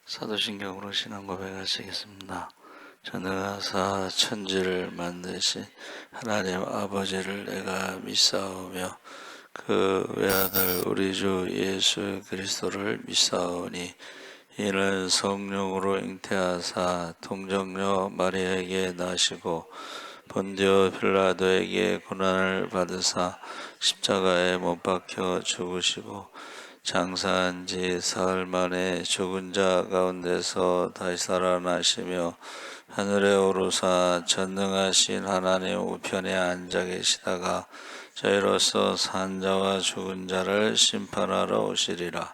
사도신경으로 신앙 고백하시겠습니다. 전능하사 천지를 만드신 하나님 아버지를 내가 믿사오며 그 외아들 우리 주 예수 그리스도를 믿사오니 이는 성령으로 잉태하사 동정녀 마리아에게 나시고 본디오 빌라도에게 고난을 받으사 십자가에 못 박혀 죽으시고 장사한 지 사흘 만에 죽은 자 가운데서 다시 살아나시며 하늘에 오르사 전능하신 하나님 우편에 앉아 계시다가 저희로서 산 자와 죽은 자를 심판하러 오시리라.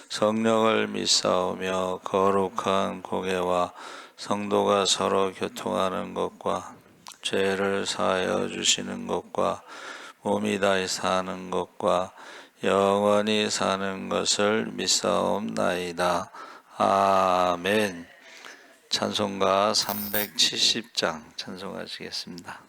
성령을 믿사오며 거룩한 공예와 성도가 서로 교통하는 것과 죄를 사하여 주시는 것과 몸이 다시 사는 것과 영원히 사는 것을 믿사옵나이다. 아멘. 찬송가 370장 찬송하시겠습니다.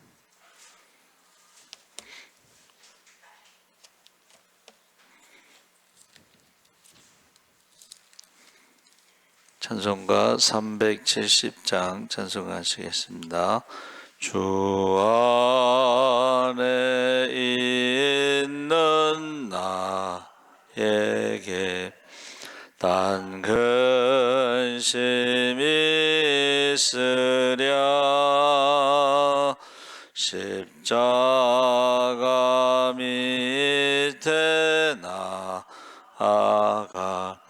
찬송가 370장 찬송하시겠습니다. 주 안에 있는 나에게 단 근심이 있으랴 십자가 밑에 나아가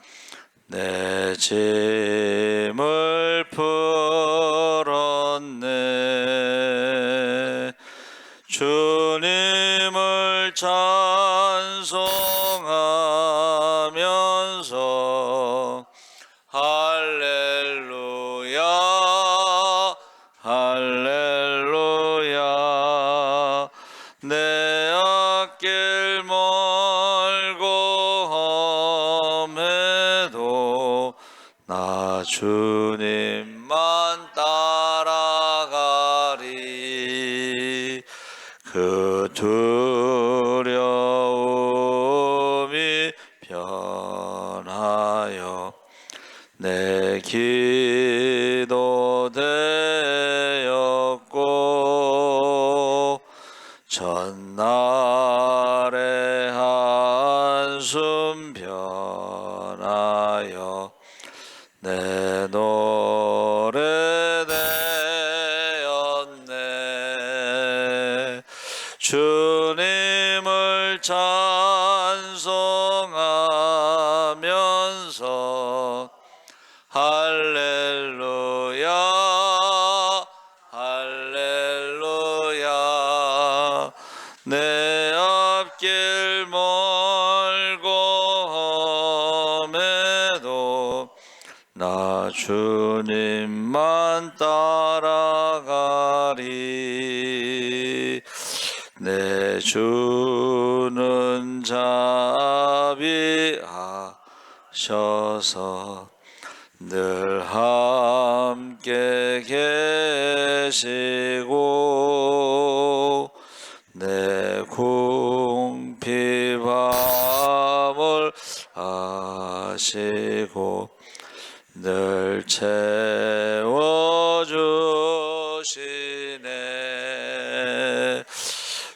내 짐을 풀었네. 주님을 찬송하면서 할렐루야 할렐루야 내 앞길 멀고 험해도 나 주님만 따라가리. 그 두려움이 변하여 내 기도 되었고 전날의 한숨 변하여 내 노래 되었네. 주님을 찬송하면서 할렐루야 할렐루야 내 앞길 멀고 험해도 나 주님만 따라가리. 내 주는 자비하셔서 늘 함께 계시고 내 궁핍함을 아시고 늘 채워주시네.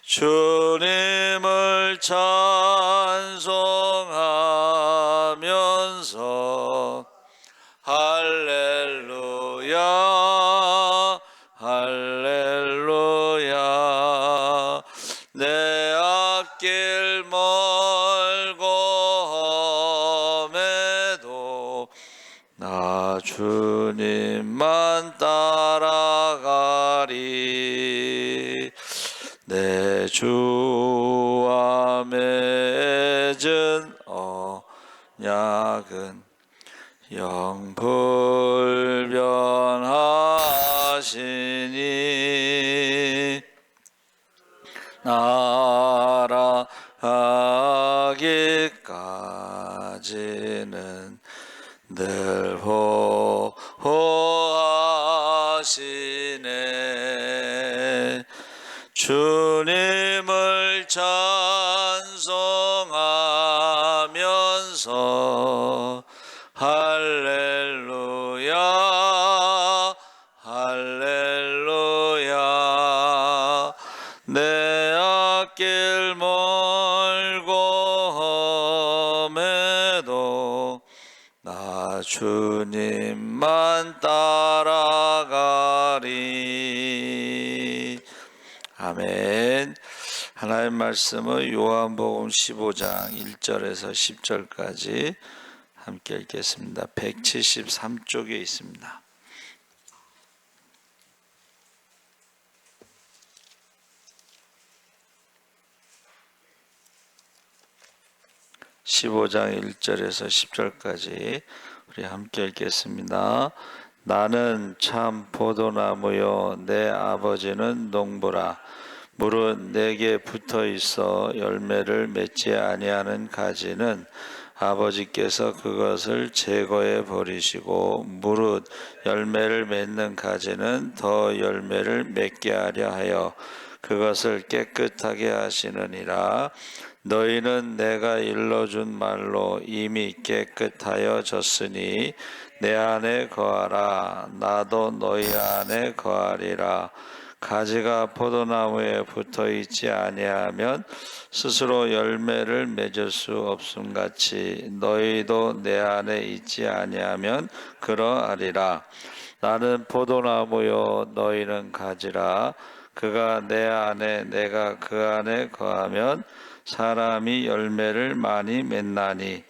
주님을 찬송하면서 할렐루야 할렐루야 내 앞길 멀고 험해도 나 주님만 따라가리. 내 주와 맺은 언약은 영불변하시니 날아가기까지는 늘 보호하시네. 주님을 찬송하면서 할렐루야 길 멀고 험해도 나 주님만 따라가리. 아멘. 하나님 말씀은 요한복음 15장 1절에서 10절까지 함께 읽겠습니다. 173쪽에 있습니다. 15장 1절에서 10절까지 우리 함께 읽겠습니다. 나는 참 포도나무요 내 아버지는 농부라. 무릇 내게 붙어 있어 열매를 맺지 아니하는 가지는 아버지께서 그것을 제거해 버리시고, 무릇 열매를 맺는 가지는 더 열매를 맺게 하려 하여 그것을 깨끗하게 하시느니라. 너희는 내가 일러준 말로 이미 깨끗하여 졌으니 내 안에 거하라. 나도 너희 안에 거하리라. 가지가 포도나무에 붙어 있지 아니하면 스스로 열매를 맺을 수 없음같이 너희도 내 안에 있지 아니하면 그러하리라. 나는 포도나무요 너희는 가지라. 그가 내 안에 내가 그 안에 거하면 사람이 열매를 많이 맺나니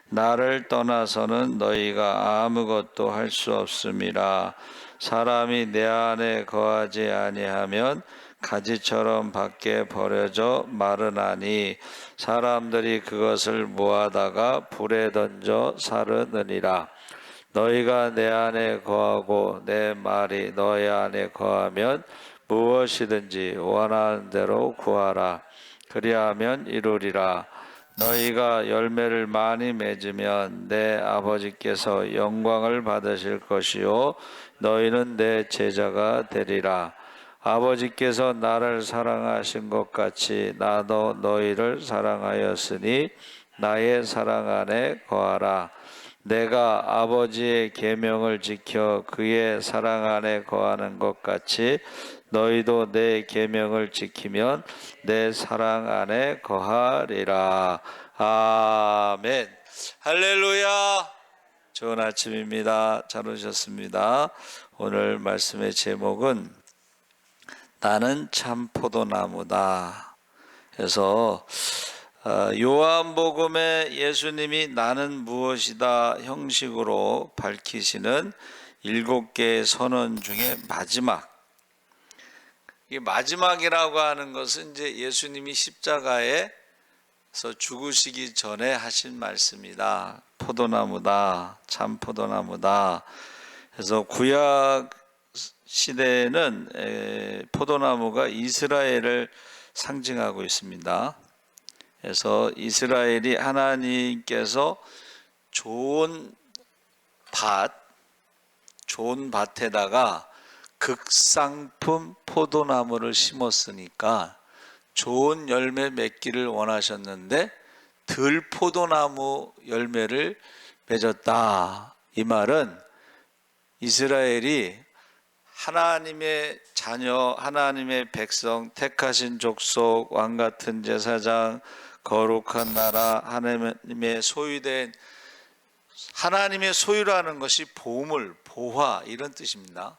나를 떠나서는 너희가 아무것도 할 수 없음이라. 사람이 내 안에 거하지 아니하면 가지처럼 밖에 버려져 마르나니 사람들이 그것을 모아다가 불에 던져 사르느니라. 너희가 내 안에 거하고 내 말이 너희 안에 거하면 무엇이든지 원하는 대로 구하라. 그리하면 이루리라. 너희가 열매를 많이 맺으면 내 아버지께서 영광을 받으실 것이요 너희는 내 제자가 되리라. 아버지께서 나를 사랑하신 것 같이 나도 너희를 사랑하였으니 나의 사랑 안에 거하라. 내가 아버지의 계명을 지켜 그의 사랑 안에 거하는 것 같이 너희도 내 계명을 지키면 내 사랑 안에 거하리라. 아멘. 할렐루야. 좋은 아침입니다. 잘 오셨습니다. 오늘 말씀의 제목은 나는 참 포도나무다. 그래서 요한복음에 예수님이 나는 무엇이다 형식으로 밝히시는 7개의 선언 중에 마지막, 이 마지막이라고 하는 것은 이제 예수님이 십자가에서 죽으시기 전에 하신 말씀이다. 포도나무다, 참 포도나무다. 그래서 구약 시대에는 포도나무가 이스라엘을 상징하고 있습니다. 그래서 이스라엘이 하나님께서 좋은 밭에다가 극상품 포도나무를 심었으니까 좋은 열매 맺기를 원하셨는데 들포도나무 열매를 맺었다. 이 말은 이스라엘이 하나님의 자녀, 하나님의 백성, 택하신 족속, 왕같은 제사장, 거룩한 나라, 하나님의 소유된, 하나님의 소유라는 것이 보물, 보화 이런 뜻입니다.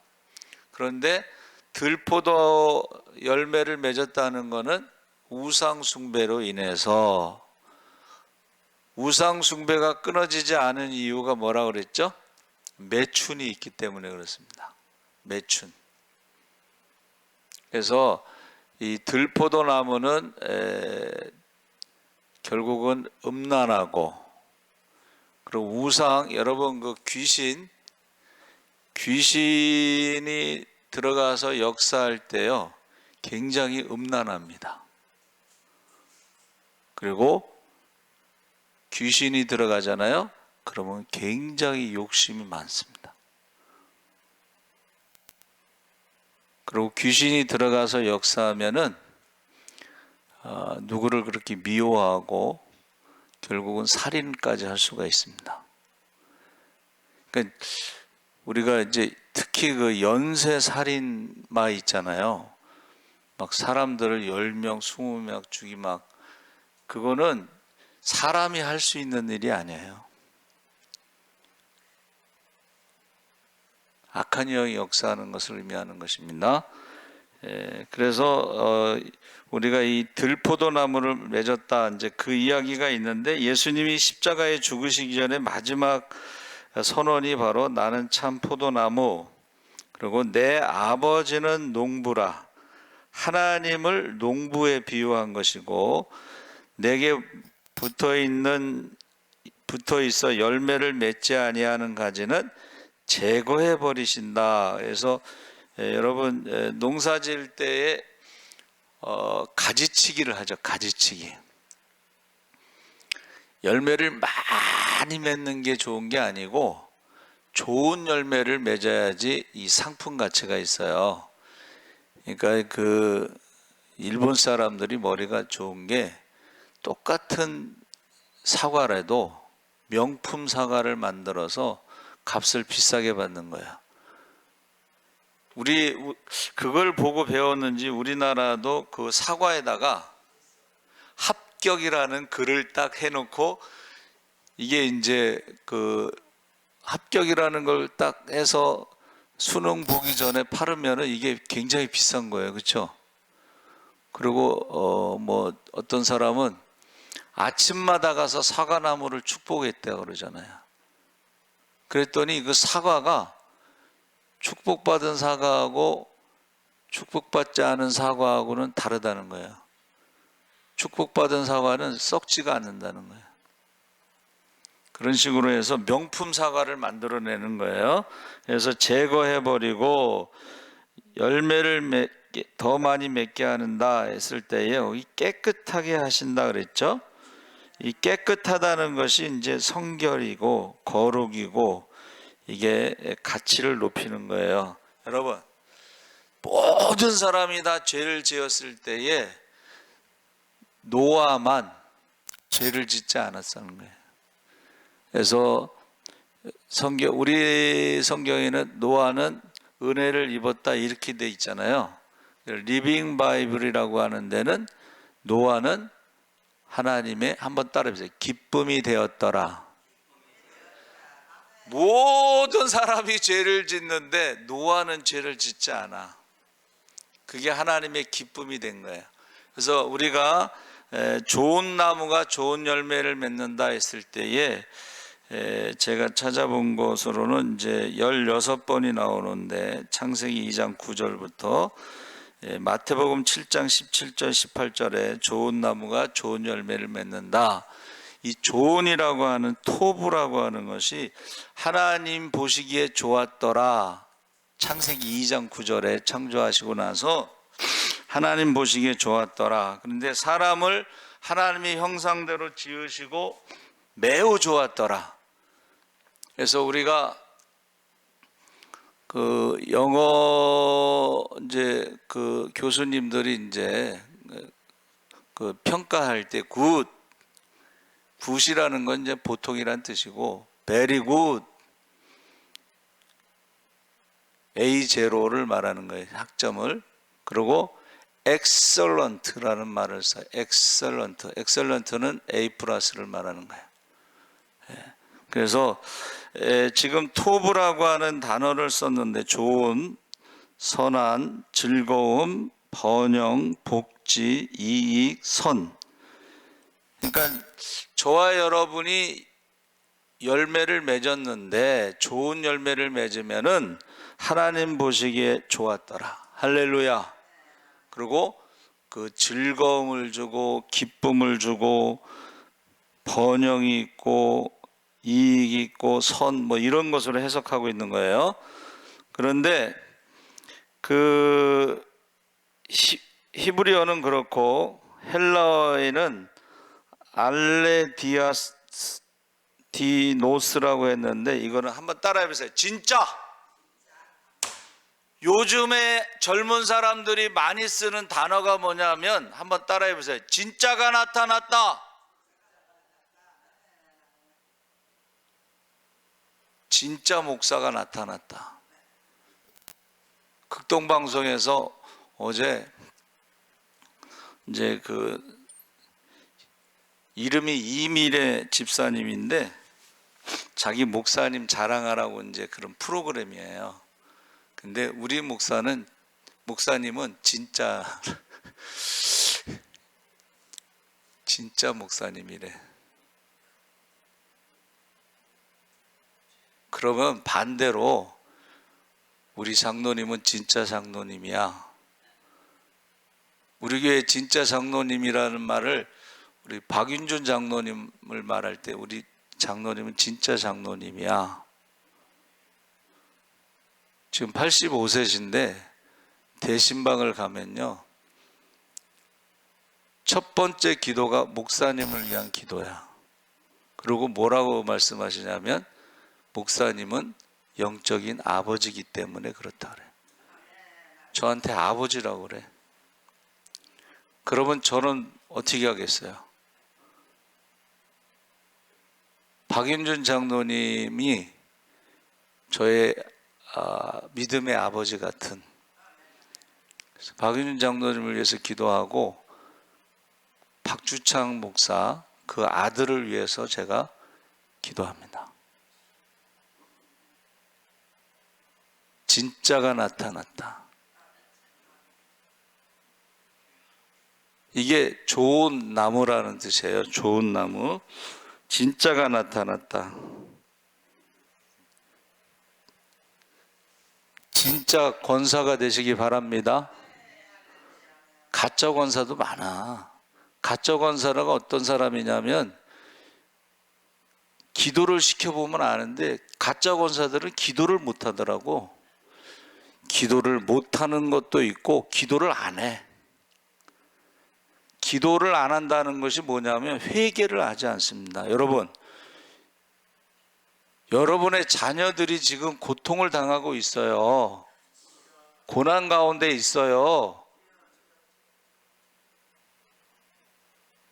그런데 들포도 열매를 맺었다는 것은 우상 숭배로 인해서, 우상 숭배가 끊어지지 않은 이유가 뭐라고 그랬죠? 매춘이 있기 때문에 그렇습니다. 매춘. 그래서 이 들포도나무는 결국은 음란하고, 그리고 우상, 여러분 그 귀신이 들어가서 역사할 때요 굉장히 음란합니다. 그리고 귀신이 들어가잖아요. 그러면 굉장히 욕심이 많습니다. 그리고 귀신이 들어가서 역사하면은 누구를 그렇게 미워하고 결국은 살인까지 할 수가 있습니다. 그러니까 우리가 이제 특히 그 연쇄 살인마 있잖아요. 막 사람들을 10명, 20명 죽이 막 그거는 사람이 할 수 있는 일이 아니에요. 악한 영이 역사하는 것을 의미하는 것입니다. 그래서 우리가 이 들포도나무를 맺었다 이제 그 이야기가 있는데 예수님이 십자가에 죽으시기 전에 마지막 선언이 바로 나는 참 포도나무 그리고 내 아버지는 농부라 하나님을 농부에 비유한 것이고 내게 붙어 있어 열매를 맺지 아니하는 가지는 제거해 버리신다. 그래서 여러분 농사 지을 때에 가지치기를 하죠. 가지치기. 열매를 많이 맺는 게 좋은 게 아니고 좋은 열매를 맺어야지 이 상품 가치가 있어요. 그러니까 그 일본 사람들이 머리가 좋은 게 똑같은 사과라도 명품 사과를 만들어서 값을 비싸게 받는 거야. 우리 그걸 보고 배웠는지 우리나라도 그 사과에다가 합격이라는 글을 딱 해놓고 이게 이제 그 합격이라는 걸 딱 해서 수능 보기 전에 팔으면은 이게 굉장히 비싼 거예요. 그렇죠? 그리고 뭐 어떤 사람은 아침마다 가서 사과나무를 축복했대요 그러잖아요. 그랬더니 그 사과가 축복받은 사과하고 축복받지 않은 사과하고는 다르다는 거예요. 축복받은 사과는 썩지가 않는다는 거예요. 그런 식으로 해서 명품 사과를 만들어내는 거예요. 그래서 제거해버리고 열매를 더 많이 맺게 하는다 했을 때에 깨끗하게 하신다 그랬죠. 이 깨끗하다는 것이 이제 성결이고 거룩이고 이게 가치를 높이는 거예요. 여러분, 모든 사람이 다 죄를 지었을 때에 노아만 죄를 짓지 않았다는 거예요. 그래서 우리 성경에는 노아는 은혜를 입었다 이렇게 돼 있잖아요. 리빙 바이블이라고 하는 데는 노아는 하나님의 한번 따라해보세요. 기쁨이 되었더라. 모든 사람이 죄를 짓는데 노아는 죄를 짓지 않아. 그게 하나님의 기쁨이 된 거예요. 그래서 우리가 좋은 나무가 좋은 열매를 맺는다 했을 때에 제가 찾아본 것으로는 이제 16번이 나오는데 창세기 2장 9절부터 마태복음 7장 17절 18절에 좋은 나무가 좋은 열매를 맺는다. 이 좋은이라고 하는 토부라고 하는 것이 하나님 보시기에 좋았더라. 창세기 2장 9절에 창조하시고 나서 하나님 보시기에 좋았더라. 그런데 사람을 하나님의 형상대로 지으시고 매우 좋았더라. 그래서 우리가 그 영어 이제 그 교수님들이 이제 그 평가할 때 굿이라는 건 이제 보통이란 뜻이고 very good A0를 말하는 거예요. 학점을. 그리고 excellent라는 말을 써요. excellent는 A 플러스를 말하는 거예요. 그래서 지금 토브라고 하는 단어를 썼는데 좋은, 선한, 즐거움, 번영, 복지, 이익, 선. 그러니까 저와 여러분이 열매를 맺었는데 좋은 열매를 맺으면은 하나님 보시기에 좋았더라. 할렐루야. 그리고 그 즐거움을 주고 기쁨을 주고 번영이 있고 이익이 있고 선 뭐 이런 것으로 해석하고 있는 거예요. 그런데 그 히브리어는 그렇고 헬라어에는 알레디노스라고 했는데 이거는 한번 따라해 보세요. 진짜. 요즘에 젊은 사람들이 많이 쓰는 단어가 뭐냐면 한번 따라해 보세요. 진짜가 나타났다. 진짜 목사가 나타났다. 극동방송에서 어제 이제 그 이름이 이미래 집사님인데 자기 목사님 자랑하라고 이제 그런 프로그램이에요. 근데 우리 목사님은 진짜 목사님이래. 그러면 반대로 우리 장로님은 진짜 장로님이야. 우리 교회 진짜 장로님이라는 말을 우리 박윤준 장로님을 말할 때 우리 장로님은 진짜 장로님이야. 지금 85세신데 대신방을 가면요, 첫 번째 기도가 목사님을 위한 기도야. 그리고 뭐라고 말씀하시냐면 목사님은 영적인 아버지이기 때문에 그렇다 그래. 저한테 아버지라고 그래. 그러면 저는 어떻게 하겠어요? 박윤준 장로님이 저의 믿음의 아버지 같은, 그래서 박윤준 장로님을 위해서 기도하고 박주창 목사 그 아들을 위해서 제가 기도합니다. 진짜가 나타났다. 이게 좋은 나무라는 뜻이에요. 좋은 나무. 진짜가 나타났다. 진짜 권사가 되시기 바랍니다. 가짜 권사도 많아. 가짜 권사가 어떤 사람이냐면 기도를 시켜보면 아는데 가짜 권사들은 기도를 못하더라고. 기도를 못하는 것도 있고 기도를 안 해. 기도를 안 한다는 것이 뭐냐면 회개를 하지 않습니다. 여러분의 자녀들이 지금 고통을 당하고 있어요. 고난 가운데 있어요.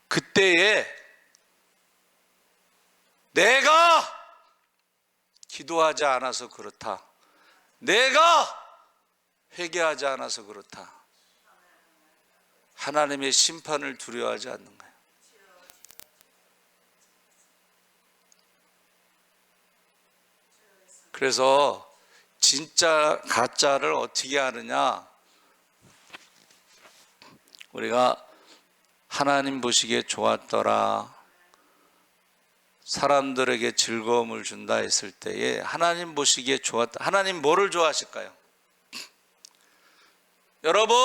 그때에 내가 기도하지 않아서 그렇다. 내가 회개하지 않아서 그렇다. 하나님의 심판을 두려워하지 않는 거예요. 그래서 진짜 가짜를 어떻게 하느냐? 우리가 하나님 보시기에 좋았더라, 사람들에게 즐거움을 준다 했을 때에 하나님 보시기에 좋았다. 하나님 뭐를 좋아하실까요? 여러분,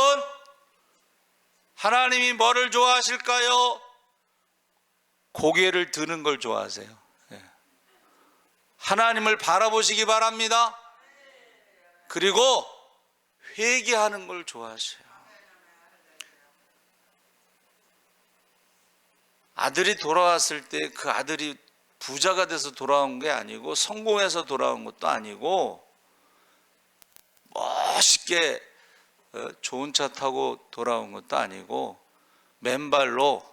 하나님이 뭐를 좋아하실까요? 고개를 드는 걸 좋아하세요. 하나님을 바라보시기 바랍니다. 그리고 회개하는 걸 좋아하세요. 아들이 돌아왔을 때 그 아들이 부자가 돼서 돌아온 게 아니고 성공해서 돌아온 것도 아니고 멋있게 좋은 차 타고 돌아온 것도 아니고 맨발로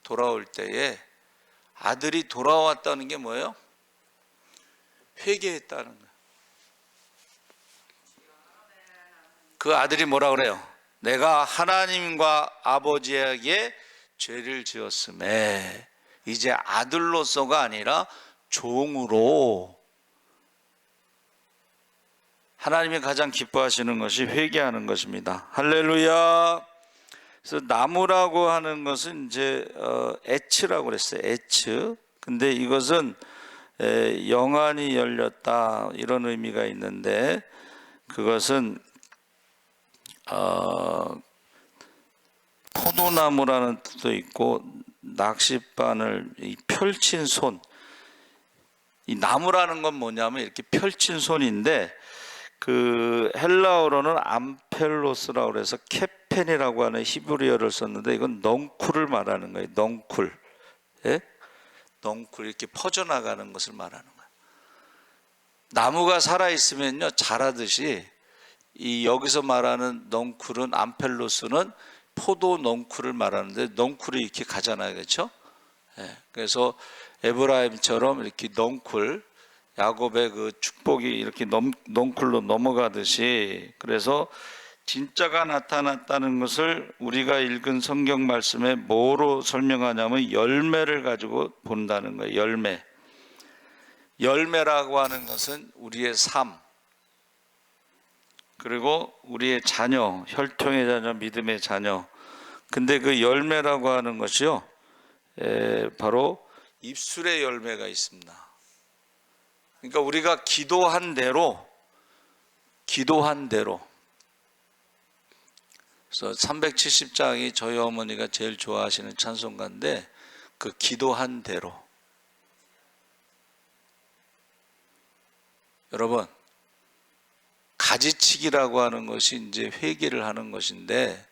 돌아올 때에 아들이 돌아왔다는 게 뭐예요? 회개했다는 거예요. 그 아들이 뭐라 그래요? 내가 하나님과 아버지에게 죄를 지었음에 이제 아들로서가 아니라 종으로. 하나님이 가장 기뻐하시는 것이 회개하는 것입니다. 할렐루야. 그래서 나무라고 하는 것은 이제 에츠라고 그랬어요. 에츠. 근데 이것은 영안이 열렸다 이런 의미가 있는데, 그것은 포도나무라는 뜻도 있고 낚싯바늘 펼친 손. 이 나무라는 건 뭐냐면 이렇게 펼친 손인데, 그 헬라어로는 암펠로스라고 해서 케펜이라고 하는 히브리어를 썼는데 이건 넝쿨을 말하는 거예요. 넝쿨. 예? 넝쿨, 이렇게 퍼져나가는 것을 말하는 거예요. 나무가 살아있으면요 자라듯이 이 여기서 말하는 넝쿨은, 암펠로스는 포도 넝쿨을 말하는데 넝쿨이 이렇게 가잖아요. 그렇죠? 예. 그래서 에브라임처럼 이렇게 넝쿨, 야곱의 그 축복이 이렇게 넝쿨로 넘어가듯이, 그래서 진짜가 나타났다는 것을 우리가 읽은 성경 말씀에 뭐로 설명하냐면 열매를 가지고 본다는 거예요. 열매. 열매라고 하는 것은 우리의 삶, 그리고 우리의 자녀, 혈통의 자녀, 믿음의 자녀. 근데 그 열매라고 하는 것이요, 바로 입술의 열매가 있습니다. 그러니까 우리가 기도한 대로 그래서 370장이 저희 어머니가 제일 좋아하시는 찬송가인데, 그 기도한 대로. 여러분, 가지치기라고 하는 것이 이제 회개를 하는 것인데,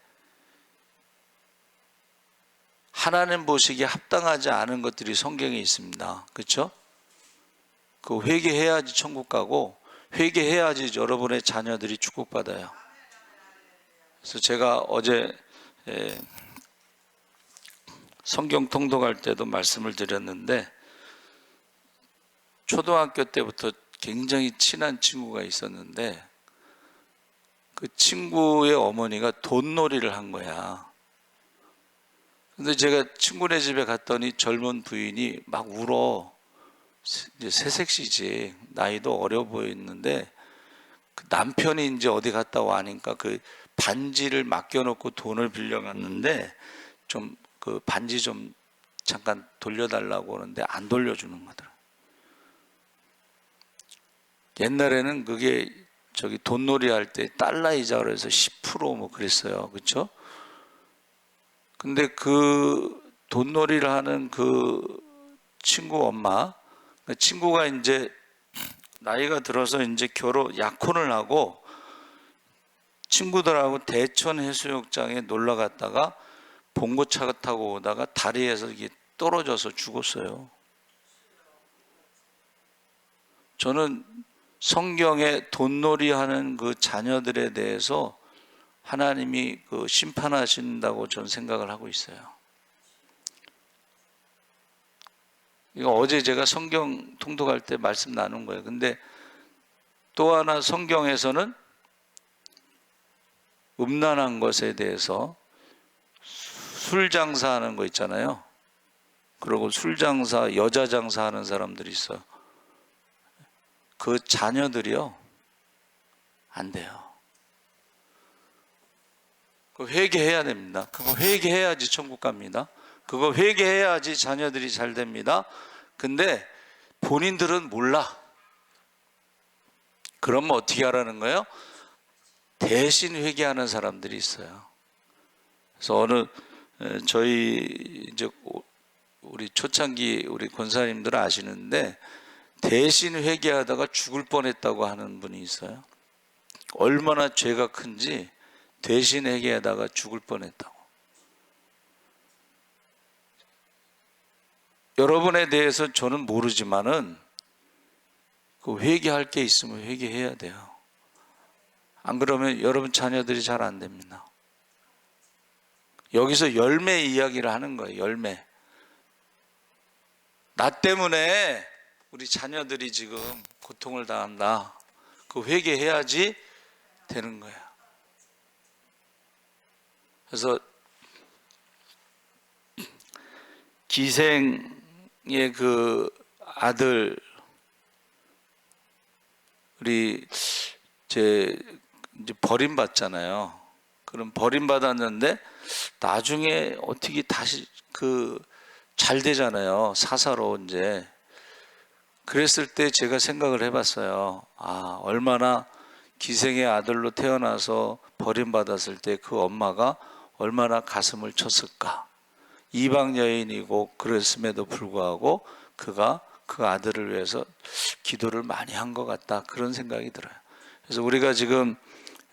하나님 보시기에 합당하지 않은 것들이 성경에 있습니다. 그렇죠? 그 회개해야지 천국 가고, 회개해야지 여러분의 자녀들이 축복받아요. 그래서 제가 어제 성경 통독할 때도 말씀을 드렸는데, 초등학교 때부터 굉장히 친한 친구가 있었는데, 그 친구의 어머니가 돈놀이를 한 거야. 근데 제가 친구네 집에 갔더니 젊은 부인이 막 울어. 이제 새색시지, 나이도 어려 보였는데, 그 남편이 이제 어디 갔다 와니까 그 반지를 맡겨놓고 돈을 빌려갔는데, 좀 그 반지 좀 잠깐 돌려달라고 하는데 안 돌려주는 거더라. 옛날에는 그게 저기 돈놀이 할 때 달러 이자로 해서 10% 그랬어요. 그렇죠? 근데 그 돈놀이를 하는 그 친구 엄마, 그 친구가 이제 나이가 들어서 이제 약혼을 하고 친구들하고 대천 해수욕장에 놀러 갔다가 봉고차 타고 오다가 다리에서 이게 떨어져서 죽었어요. 저는 성경에 돈놀이 하는 그 자녀들에 대해서 하나님이 그 심판하신다고 저는 생각을 하고 있어요. 이거 어제 제가 성경 통독할 때 말씀 나눈 거예요. 근데 또 하나 성경에서는 음란한 것에 대해서, 술 장사하는 거 있잖아요. 그리고 술 장사, 여자 장사하는 사람들이 있어요. 그 자녀들이요, 안 돼요. 그거 회개해야 됩니다. 그거 회개해야지 천국 갑니다. 그거 회개해야지 자녀들이 잘 됩니다. 근데 본인들은 몰라. 그러면 어떻게 하라는 거예요? 대신 회개하는 사람들이 있어요. 그래서 저희 이제 우리 초창기 우리 권사님들 아시는데, 대신 회개하다가 죽을 뻔했다고 하는 분이 있어요. 얼마나 죄가 큰지 대신 회개하다가 죽을 뻔했다고. 여러분에 대해서 저는 모르지만은 그 회개할 게 있으면 회개해야 돼요. 안 그러면 여러분 자녀들이 잘 안 됩니다. 여기서 열매 이야기를 하는 거예요. 열매. 나 때문에 우리 자녀들이 지금 고통을 당한다. 그 회개해야지 되는 거야. 그래서 기생의 그 아들, 우리 이제 버림받잖아요. 그럼 버림받았는데 나중에 어떻게 다시 잘 되잖아요. 사사로 이제. 그랬을 때 제가 생각을 해봤어요. 얼마나 기생의 아들로 태어나서 버림받았을 때 그 엄마가 얼마나 가슴을 쳤을까. 이방 여인이고 그랬음에도 불구하고 그가 그 아들을 위해서 기도를 많이 한 것 같다. 그런 생각이 들어요. 그래서 우리가 지금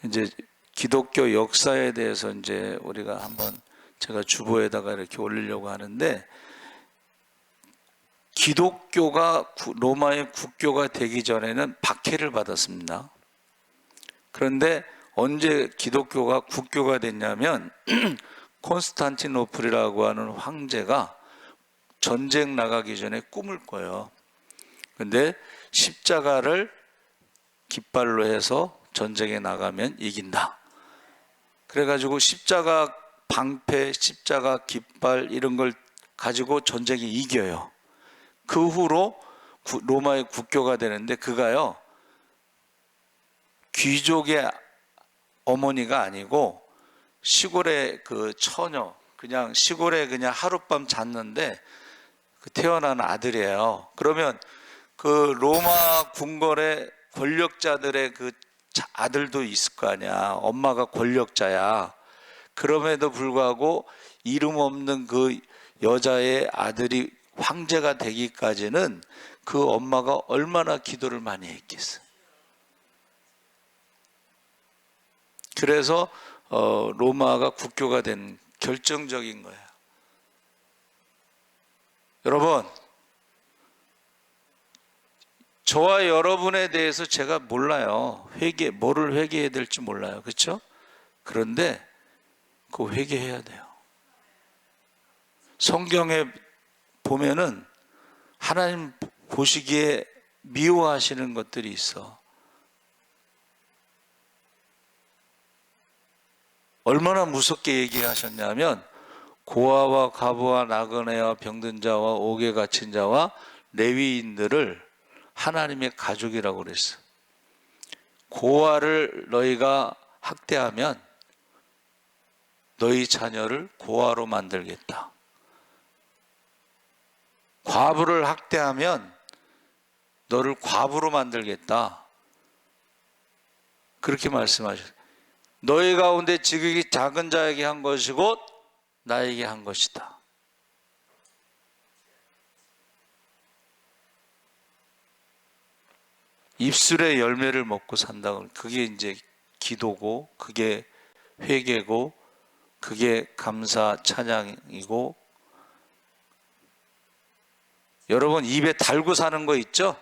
이제 기독교 역사에 대해서 이제 우리가 한번 제가 주보에다가 이렇게 올리려고 하는데, 기독교가 로마의 국교가 되기 전에는 박해를 받았습니다. 그런데 언제 기독교가 국교가 됐냐면 콘스탄티노플이라고 하는 황제가 전쟁 나가기 전에 꿈을 꿔요. 근데 십자가를 깃발로 해서 전쟁에 나가면 이긴다. 그래가지고 십자가 방패, 십자가 깃발 이런 걸 가지고 전쟁에 이겨요. 그 후로 로마의 국교가 되는데 그가요 귀족의 어머니가 아니고 시골의 그 처녀, 그냥 시골에 그냥 하룻밤 잤는데 그 태어난 아들이에요. 그러면 그 로마 궁궐의 권력자들의 그 아들도 있을 거 아니야. 엄마가 권력자야. 그럼에도 불구하고 이름 없는 그 여자의 아들이 황제가 되기까지는 그 엄마가 얼마나 기도를 많이 했겠어. 그래서 로마가 국교가 된 결정적인 거예요. 여러분, 저와 여러분에 대해서 제가 몰라요. 뭐를 회개해야 될지 몰라요. 그렇죠? 그런데 그 회개해야 돼요. 성경에 보면은 하나님 보시기에 미워하시는 것들이 있어. 얼마나 무섭게 얘기하셨냐면 고아와 과부와 나그네와 병든 자와 옥에 갇힌 자와 레위인들을 하나님의 가족이라고 그랬어. 고아를 너희가 학대하면 너희 자녀를 고아로 만들겠다. 과부를 학대하면 너를 과부로 만들겠다. 그렇게 말씀하셨어요. 너희 가운데 지극히 작은 자에게 한 것이 곧 나에게 한 것이다. 입술의 열매를 먹고 산다고. 그게 이제 기도고, 그게 회개고, 그게 감사 찬양이고. 여러분 입에 달고 사는 거 있죠?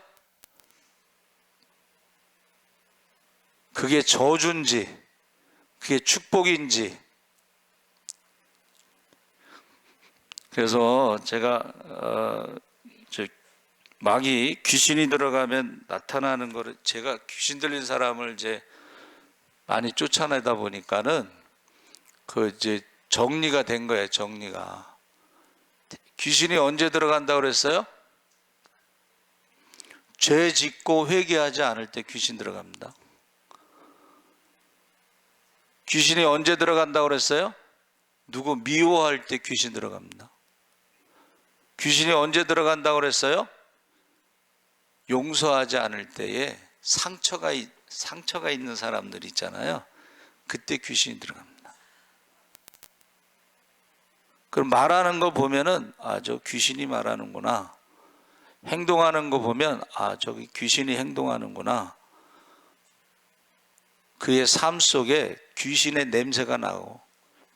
그게 저주인지 그게 축복인지. 그래서 제가 마귀 귀신이 들어가면 나타나는 거를, 제가 귀신 들린 사람을 이제 많이 쫓아내다 보니까는 그 이제 정리가 된 거예요. 정리가. 귀신이 언제 들어간다고 그랬어요? 죄 짓고 회개하지 않을 때 귀신 들어갑니다. 귀신이 언제 들어간다고 그랬어요? 누구 미워할 때 귀신 들어갑니다. 귀신이 언제 들어간다고 그랬어요? 용서하지 않을 때에 상처가 있는 사람들 있잖아요. 그때 귀신이 들어갑니다. 그럼 말하는 거 보면은 저 귀신이 말하는구나. 행동하는 거 보면 저기 귀신이 행동하는구나. 그의 삶 속에 귀신의 냄새가 나고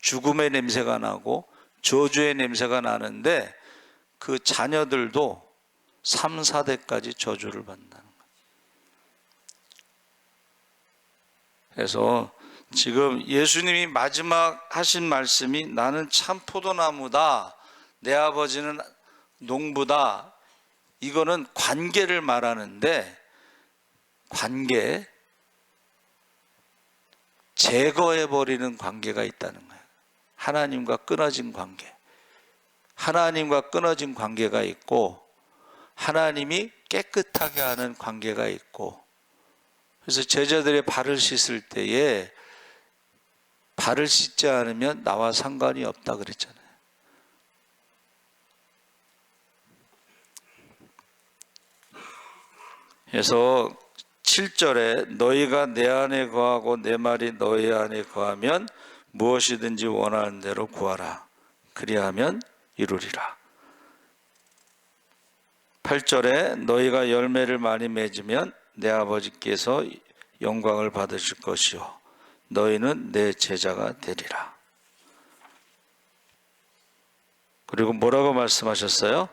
죽음의 냄새가 나고 저주의 냄새가 나는데 그 자녀들도 3, 4대까지 저주를 받는다는 거예요. 그래서 지금 예수님이 마지막 하신 말씀이 나는 참 포도나무다, 내 아버지는 농부다. 이거는 관계를 말하는데, 관계, 제거해버리는 관계가 있다는 거예요. 하나님과 끊어진 관계. 하나님과 끊어진 관계가 있고 하나님이 깨끗하게 하는 관계가 있고. 그래서 제자들의 발을 씻을 때에 발을 씻지 않으면 나와 상관이 없다 그랬잖아요. 그래서 7절에 너희가 내 안에 거하고 내 말이 너희 안에 거하면 무엇이든지 원하는 대로 구하라. 그리하면 이루리라. 8절에 너희가 열매를 많이 맺으면 내 아버지께서 영광을 받으실 것이요 너희는 내 제자가 되리라. 그리고 뭐라고 말씀하셨어요?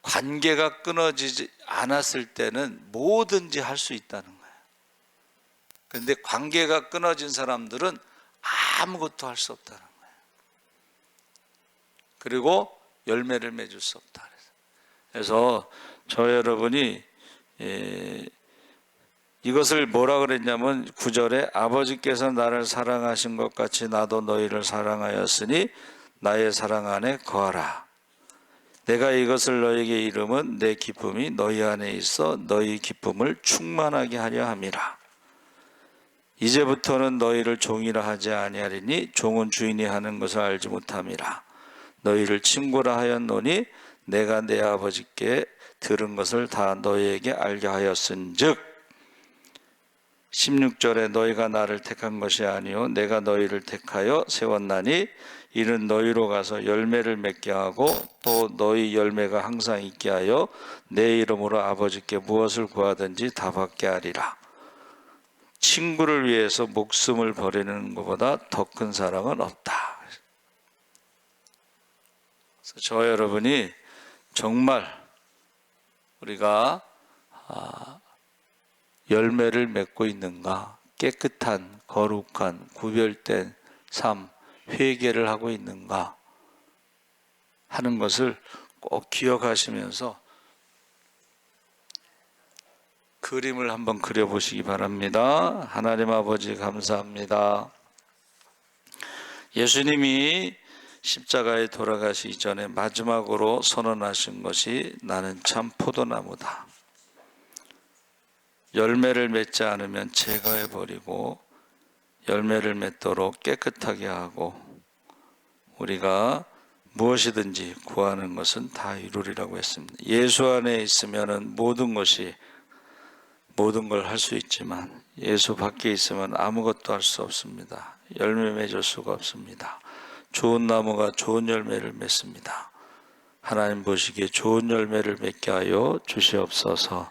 관계가 끊어지지 않았을 때는 뭐든지 할 수 있다는 거예요. 그런데 관계가 끊어진 사람들은 아무것도 할 수 없다는 거예요. 그리고 열매를 맺을 수 없다. 그래서 저 여러분이 이것을 뭐라 그랬냐면 9절에 아버지께서 나를 사랑하신 것 같이 나도 너희를 사랑하였으니 나의 사랑 안에 거하라. 내가 이것을 너희에게 이름은 내 기쁨이 너희 안에 있어 너희 기쁨을 충만하게 하려 함이라. 이제부터는 너희를 종이라 하지 아니하리니 종은 주인이 하는 것을 알지 못함이라. 너희를 친구라 하였노니 내가 내 아버지께 들은 것을 다 너희에게 알게 하였은즉 16절에 너희가 나를 택한 것이 아니요 내가 너희를 택하여 세웠나니 이는 너희로 가서 열매를 맺게 하고 또 너희 열매가 항상 있게 하여 내 이름으로 아버지께 무엇을 구하든지 다 받게 하리라. 친구를 위해서 목숨을 버리는 것보다 더 큰 사랑은 없다. 그래서 저 여러분이 정말 우리가 열매를 맺고 있는가, 깨끗한 거룩한 구별된 삶, 회개를 하고 있는가 하는 것을 꼭 기억하시면서 그림을 한번 그려보시기 바랍니다. 하나님 아버지 감사합니다. 예수님이 십자가에 돌아가시기 전에 마지막으로 선언하신 것이 나는 참 포도나무다. 열매를 맺지 않으면 제거해버리고 열매를 맺도록 깨끗하게 하고 우리가 무엇이든지 구하는 것은 다 이루리라고 했습니다. 예수 안에 있으면 모든 걸 할 수 있지만 예수 밖에 있으면 아무것도 할 수 없습니다. 열매 맺을 수가 없습니다. 좋은 나무가 좋은 열매를 맺습니다. 하나님 보시기에 좋은 열매를 맺게 하여 주시옵소서.